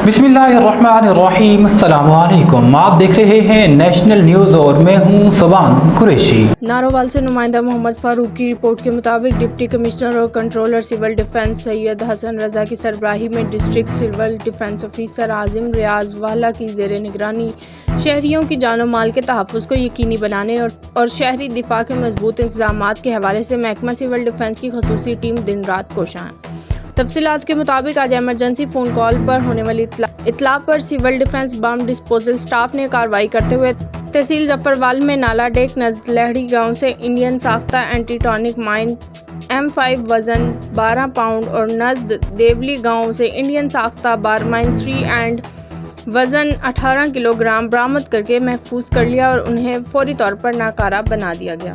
बिस्मिल्लाहिर्रहमानिर्रहीम। अस्सलाम वालेकुम। आप देख रहे हैं नेशनल न्यूज़ और मैं हूं सुबान कुरैशी। नारोवाल से नुमाइंदा मोहम्मद फारूक की रिपोर्ट के मुताबिक डिप्टी कमिश्नर और controller civil defence Syed Hassan Raza की सरबराही में district civil defence officer Azim Riaz वाला की ज़ेर निगरानी शहरियों की जान और माल के तहफ़्फ़ुज़ को यकीनी बनाने और शहरी दिफा के मजबूत इंतज़ामात के हवाले से महकमा सिविल डिफेंस की खसूसी टीम दिन रात कोशां है। तफसीलात के मुताबिक आज एमरजेंसी फ़ोन कॉल पर होने वाली इतला पर civil defence bomb disposal staff ने कार्रवाई करते हुए तहसील जफरवाल में नाला डेक नजलहड़ी गांव से इंडियन साख्ता एंटीटॉनिक माइन M5 वज़न 12 पाउंड और नज़द देवली गांव से इंडियन साख्ता बार माइन 3 एंड वज़न 18 किलोग्राम बरामद करके महफूज कर लिया और उन्हें फौरी तौर पर नाकारा बना दिया गया।